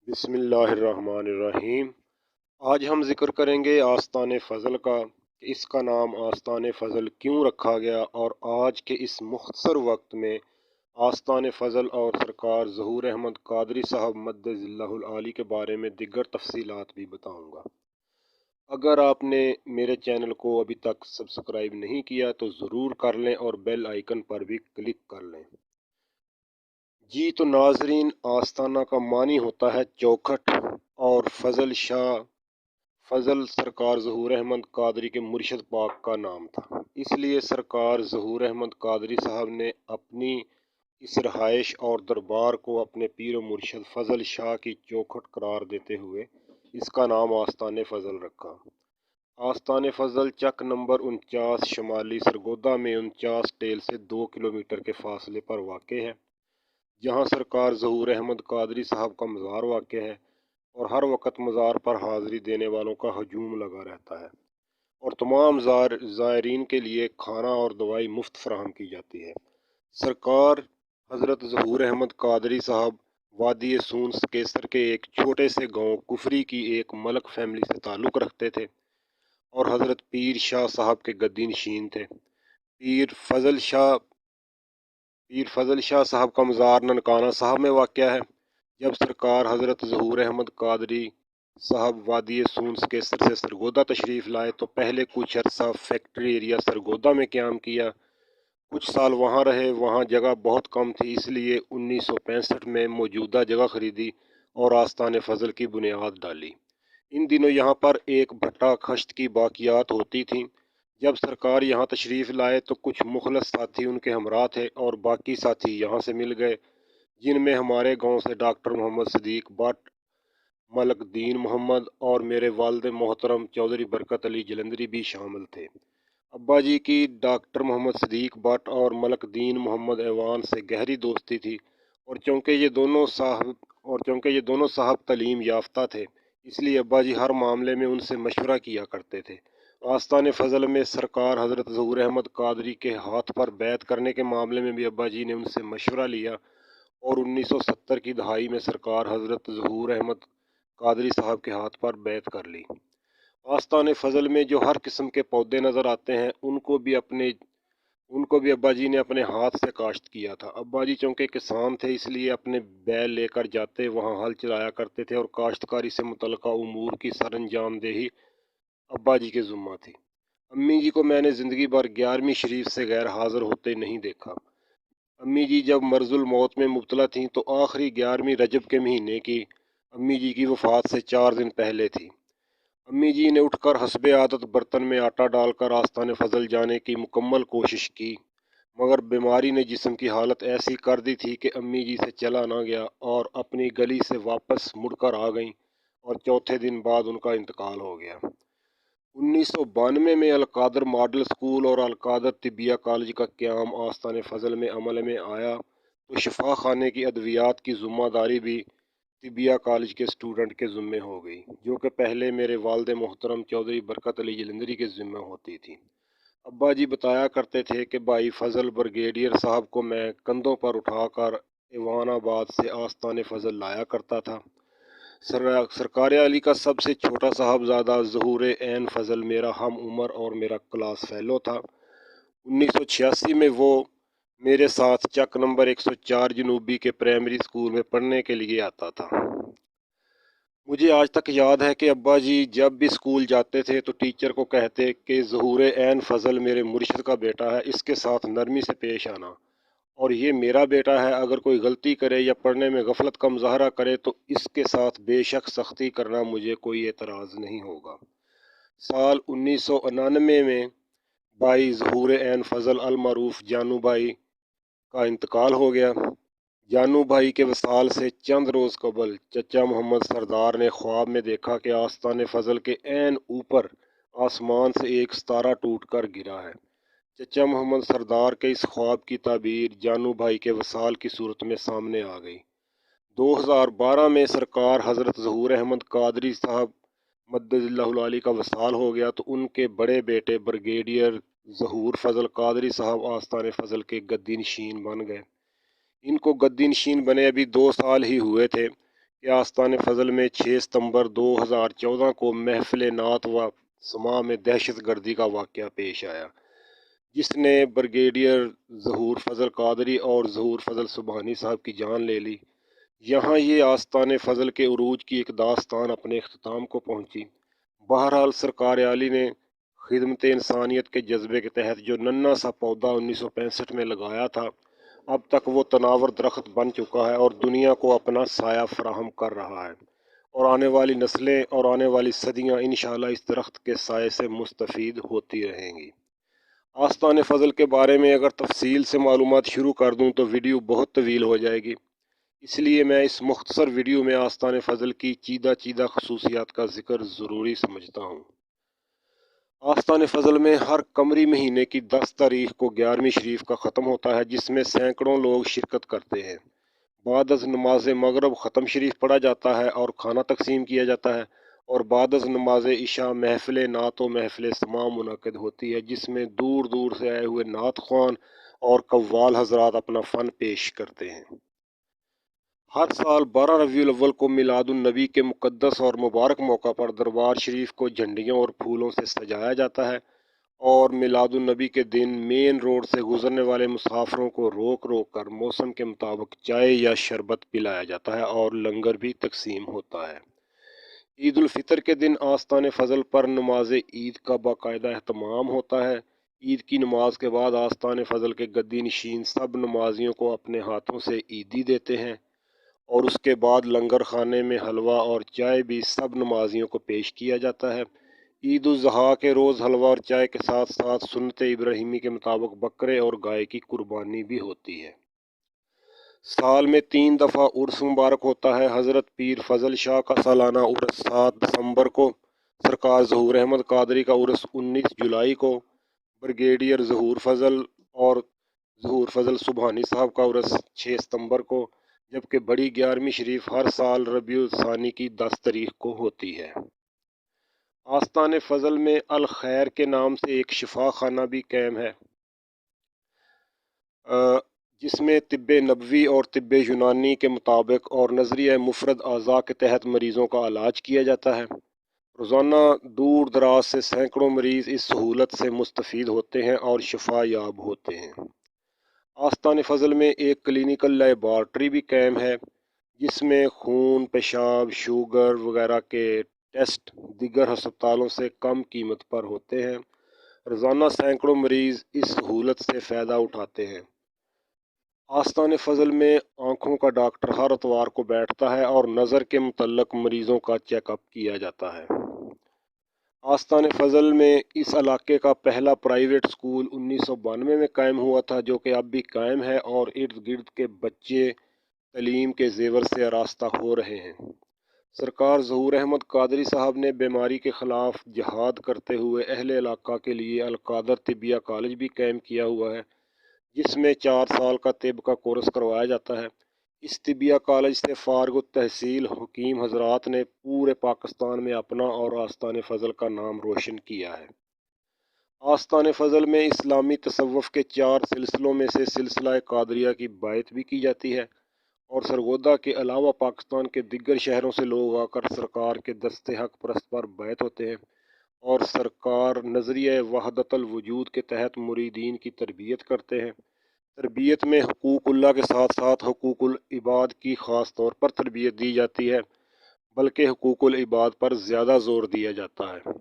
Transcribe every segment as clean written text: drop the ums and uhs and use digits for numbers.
بسم اللہ الرحمن الرحیم۔ آج ہم ذکر کریں گے آستان فضل کا کہ اس کا نام آستان فضل کیوں رکھا گیا، اور آج کے اس مختصر وقت میں آستان فضل اور سرکار ظہور احمد قادری صاحب مدظ اللہ العالی کے بارے میں دیگر تفصیلات بھی بتاؤں گا۔ اگر آپ نے میرے چینل کو ابھی تک سبسکرائب نہیں کیا تو ضرور کر لیں اور بیل آئیکن پر بھی کلک کر لیں۔ جی تو ناظرین، آستانہ کا معنی ہوتا ہے چوکھٹ، اور فضل سرکار ظہور احمد قادری کے مرشد پاک کا نام تھا، اس لیے سرکار ظہور احمد قادری صاحب نے اپنی اس رہائش اور دربار کو اپنے پیر و مرشد فضل شاہ کی چوکھٹ قرار دیتے ہوئے اس کا نام آستان فضل رکھا۔ آستان فضل چک نمبر 49 شمالی سرگودا میں 49 ٹیل سے 2 کلومیٹر کے فاصلے پر واقع ہے، جہاں سرکار ظہور احمد قادری صاحب کا مزار واقع ہے، اور ہر وقت مزار پر حاضری دینے والوں کا ہجوم لگا رہتا ہے، اور تمام زائرین کے لیے کھانا اور دوائی مفت فراہم کی جاتی ہے۔ سرکار حضرت ظہور احمد قادری صاحب وادی سون کیسر کے ایک چھوٹے سے گاؤں کفری کی ایک ملک فیملی سے تعلق رکھتے تھے، اور حضرت پیر شاہ صاحب کے گدی نشین تھے۔ پیر فضل شاہ صاحب کا مزار ننکانہ صاحب میں واقع ہے۔ جب سرکار حضرت ظہور احمد قادری صاحب وادی سون کیسر سے سرگودا تشریف لائے تو پہلے کچھ عرصہ فیکٹری ایریا سرگودا میں قیام کیا، کچھ سال وہاں رہے۔ وہاں جگہ بہت کم تھی، اس لیے 1965 میں موجودہ جگہ خریدی اور آستان فضل کی بنیاد ڈالی۔ ان دنوں یہاں پر ایک بھٹا خشت کی باقیات ہوتی تھیں۔ جب سرکار یہاں تشریف لائے تو کچھ مخلص ساتھی ان کے ہمراہ تھے، اور باقی ساتھی یہاں سے مل گئے، جن میں ہمارے گاؤں سے ڈاکٹر محمد صدیق بٹ، ملک دین محمد اور میرے والد محترم چودھری برکت علی جلندری بھی شامل تھے۔ ابا جی کی ڈاکٹر محمد صدیق بٹ اور ملک دین محمد ایوان سے گہری دوستی تھی، اور چونکہ یہ دونوں صاحب تعلیم یافتہ تھے، اس لیے ابا جی ہر معاملے میں ان سے مشورہ کیا کرتے تھے۔ آستان فضل میں سرکار حضرت ظہور احمد قادری کے ہاتھ پر بیعت کرنے کے معاملے میں بھی ابا جی نے ان سے مشورہ لیا، اور 1970 کی دہائی میں سرکار حضرت ظہور احمد قادری صاحب کے ہاتھ پر بیعت کر لی۔ آستان فضل میں جو ہر قسم کے پودے نظر آتے ہیں ان کو بھی ابا جی نے اپنے ہاتھ سے کاشت کیا تھا۔ ابا جی چونکہ کسان تھے، اس لیے اپنے بیل لے کر جاتے، وہاں ہل چلایا کرتے تھے، اور کاشتکاری سے متعلقہ امور کی سر انجام دہی ابا جی کے ذمہ تھی۔ امی جی کو میں نے زندگی بھر 11ویں شریف سے غیر حاضر ہوتے نہیں دیکھا۔ امی جی جب مرض الموت میں مبتلا تھیں تو آخری 11ویں رجب کے مہینے کی امی جی کی وفات سے 4 دن پہلے تھی۔ امی جی نے اٹھ کر حسب عادت برتن میں آٹا ڈال کر آستان فضل جانے کی مکمل کوشش کی، مگر بیماری نے جسم کی حالت ایسی کر دی تھی کہ امی جی سے چلا نہ گیا، اور اپنی گلی سے واپس مڑ کر آ گئیں، اور چوتھے دن بعد ان کا انتقال ہو گیا۔ 1992 میں القادر ماڈل سکول اور القادر طبیہ کالج کا قیام آستان فضل میں عمل میں آیا تو شفا خانے کی ادویات کی ذمہ داری بھی طبیہ کالج کے اسٹوڈنٹ کے ذمے ہو گئی، جو کہ پہلے میرے والد محترم چودھری برکت علی جلندری کے ذمے ہوتی تھی۔ ابا جی بتایا کرتے تھے کہ بھائی فضل بریگیڈیئر صاحب کو میں کندھوں پر اٹھا کر ایوان آباد سے آستان فضل لایا کرتا تھا۔ سرکار علی کا سب سے چھوٹا صاحبزادہ ظہور عین فضل میرا ہم عمر اور میرا کلاس فیلو تھا۔ 1986 میں وہ میرے ساتھ چک نمبر 104 جنوبی کے پرائمری اسکول میں پڑھنے کے لیے آتا تھا۔ مجھے آج تک یاد ہے کہ ابا جی جب بھی اسکول جاتے تھے تو ٹیچر کو کہتے کہ ظہور عین فضل میرے مرشد کا بیٹا ہے، اس کے ساتھ نرمی سے پیش آنا، اور یہ میرا بیٹا ہے، اگر کوئی غلطی کرے یا پڑھنے میں غفلت کا مظاہرہ کرے تو اس کے ساتھ بے شک سختی کرنا، مجھے کوئی اعتراض نہیں ہوگا۔ سال 1999 میں بھائی ظہور عین فضل المعروف جانو بھائی کا انتقال ہو گیا۔ جانو بھائی کے وصال سے چند روز قبل چچا محمد سردار نے خواب میں دیکھا کہ آستان فضل کے عین اوپر آسمان سے ایک ستارہ ٹوٹ کر گرا ہے۔ چچا محمد سردار کے اس خواب کی تعبیر جانو بھائی کے وصال کی صورت میں سامنے آ گئی۔ 2012 میں سرکار حضرت ظہور احمد قادری صاحب مدظ اللہ العالی کا وصال ہو گیا تو ان کے بڑے بیٹے بریگیڈیئر ظہور فضل قادری صاحب آستان فضل کے گدی نشین بن گئے۔ ان کو گدی نشین بنے ابھی 2 سال ہی ہوئے تھے کہ آستان فضل میں 6 ستمبر 2014 کو محفل نعت و سماع میں دہشت گردی کا واقعہ پیش آیا، جس نے بریگیڈیئر ظہور فضل قادری اور ظہور فضل سبحانی صاحب کی جان لے لی۔ یہاں یہ آستان فضل کے عروج کی ایک داستان اپنے اختتام کو پہنچی۔ بہرحال سرکار عالی نے خدمت انسانیت کے جذبے کے تحت جو ننھا سا پودا 1965 میں لگایا تھا، اب تک وہ تناور درخت بن چکا ہے اور دنیا کو اپنا سایہ فراہم کر رہا ہے، اور آنے والی نسلیں اور آنے والی صدیاں انشاءاللہ اس درخت کے سائے سے مستفید ہوتی رہیں گی۔ آستان فضل کے بارے میں اگر تفصیل سے معلومات شروع کر دوں تو ویڈیو بہت طویل ہو جائے گی، اس لیے میں اس مختصر ویڈیو میں آستان فضل کی چیدہ چیدہ خصوصیات کا ذکر ضروری سمجھتا ہوں۔ آستان فضل میں ہر قمری مہینے کی 10 تاریخ کو 11ویں شریف کا ختم ہوتا ہے، جس میں سینکڑوں لوگ شرکت کرتے ہیں۔ بعد از نماز مغرب ختم شریف پڑھا جاتا ہے اور کھانا تقسیم کیا جاتا ہے، اور بعد از نماز عشاء محفل نعت و محفل سماع منعقد ہوتی ہے، جس میں دور دور سے آئے ہوئے نعت خوان اور قوال حضرات اپنا فن پیش کرتے ہیں۔ ہر سال 12 ربیع الاول کو میلاد النبی کے مقدس اور مبارک موقع پر دربار شریف کو جھنڈیوں اور پھولوں سے سجایا جاتا ہے، اور میلاد النبی کے دن مین روڈ سے گزرنے والے مسافروں کو روک روک کر موسم کے مطابق چائے یا شربت پلایا جاتا ہے اور لنگر بھی تقسیم ہوتا ہے۔ عید الفطر کے دن آستان فضل پر نماز عید کا باقاعدہ اہتمام ہوتا ہے۔ عید کی نماز کے بعد آستان فضل کے گدی نشین سب نمازیوں کو اپنے ہاتھوں سے عیدی دیتے ہیں، اور اس کے بعد لنگر خانے میں حلوہ اور چائے بھی سب نمازیوں کو پیش کیا جاتا ہے۔ عید الاضحیٰ کے روز حلوہ اور چائے کے ساتھ ساتھ سنت ابراہیمی کے مطابق بکرے اور گائے کی قربانی بھی ہوتی ہے۔ سال میں 3 دفعہ عرس مبارک ہوتا ہے۔ حضرت پیر فضل شاہ کا سالانہ عرس 7 دسمبر کو، سرکار ظہور احمد قادری کا عرس 19 جولائی کو، بریگیڈیئر ظہور فضل اور ظہور فضل سبحانی صاحب کا عرس 6 ستمبر کو، جبکہ بڑی 11ویں شریف ہر سال ربیع الثانی کی 10 تاریخ کو ہوتی ہے۔ آستان فضل میں الخیر کے نام سے ایک شفا خانہ بھی قائم ہے، جس میں طب نبوی اور طب یونانی کے مطابق اور نظریہ مفرد اعضاء کے تحت مریضوں کا علاج کیا جاتا ہے۔ روزانہ دور دراز سے سینکڑوں مریض اس سہولت سے مستفید ہوتے ہیں اور شفا یاب ہوتے ہیں۔ آستان فضل میں ایک کلینیکل لیبارٹری بھی قائم ہے، جس میں خون، پیشاب، شوگر وغیرہ کے ٹیسٹ دیگر ہسپتالوں سے کم قیمت پر ہوتے ہیں۔ روزانہ سینکڑوں مریض اس سہولت سے فائدہ اٹھاتے ہیں۔ آستان فضل میں آنکھوں کا ڈاکٹر ہر اتوار کو بیٹھتا ہے اور نظر کے متعلق مریضوں کا چیک اپ کیا جاتا ہے۔ آستان فضل میں اس علاقے کا پہلا پرائیویٹ اسکول 1992 میں قائم ہوا تھا، جو کہ اب بھی قائم ہے، اور ارد گرد کے بچے تعلیم کے زیور سے آراستہ ہو رہے ہیں۔ سرکار ظہور احمد قادری صاحب نے بیماری کے خلاف جہاد کرتے ہوئے اہل علاقہ کے لیے القادر طبیہ کالج بھی قائم کیا ہوا ہے، جس میں 4 سال کا طب کا کورس کروایا جاتا ہے۔ اس طبیہ کالج سے فارغ التحصیل حکیم حضرات نے پورے پاکستان میں اپنا اور آستان فضل کا نام روشن کیا ہے۔ آستان فضل میں اسلامی تصوف کے 4 سلسلوں میں سے سلسلہ قادریہ کی بیعت بھی کی جاتی ہے، اور سرگودا کے علاوہ پاکستان کے دیگر شہروں سے لوگ آ کر سرکار کے دست حق پرست پر بیعت ہوتے ہیں، اور سرکار نظریہ وحدت الوجود کے تحت مریدین کی تربیت کرتے ہیں۔ تربیت میں حقوق اللہ کے ساتھ ساتھ حقوق العباد کی خاص طور پر تربیت دی جاتی ہے، بلکہ حقوق العباد پر زیادہ زور دیا جاتا ہے۔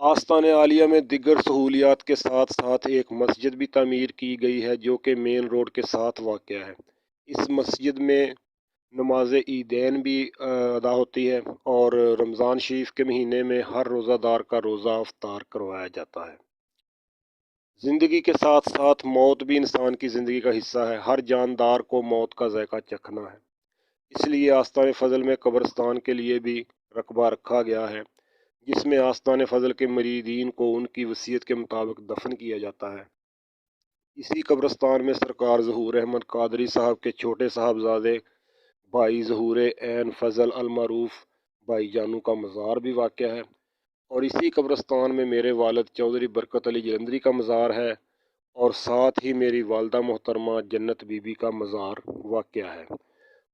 آستان عالیہ میں دیگر سہولیات کے ساتھ ساتھ ایک مسجد بھی تعمیر کی گئی ہے، جو کہ مین روڈ کے ساتھ واقع ہے۔ اس مسجد میں نماز عیدین بھی ادا ہوتی ہے، اور رمضان شریف کے مہینے میں ہر روزہ دار کا روزہ افطار کروایا جاتا ہے۔ زندگی کے ساتھ ساتھ موت بھی انسان کی زندگی کا حصہ ہے۔ ہر جاندار کو موت کا ذائقہ چکھنا ہے، اس لیے آستان فضل میں قبرستان کے لیے بھی رقبہ رکھا گیا ہے، جس میں آستان فضل کے مریدین کو ان کی وصیت کے مطابق دفن کیا جاتا ہے۔ اسی قبرستان میں سرکار ظہور احمد قادری صاحب کے چھوٹے صاحبزادے بھائی ظہور عین فضل المعروف بھائی جانو کا مزار بھی واقع ہے، اور اسی قبرستان میں میرے والد چودھری برکت علی جلندری کا مزار ہے، اور ساتھ ہی میری والدہ محترمہ جنت بی بی کا مزار واقع ہے۔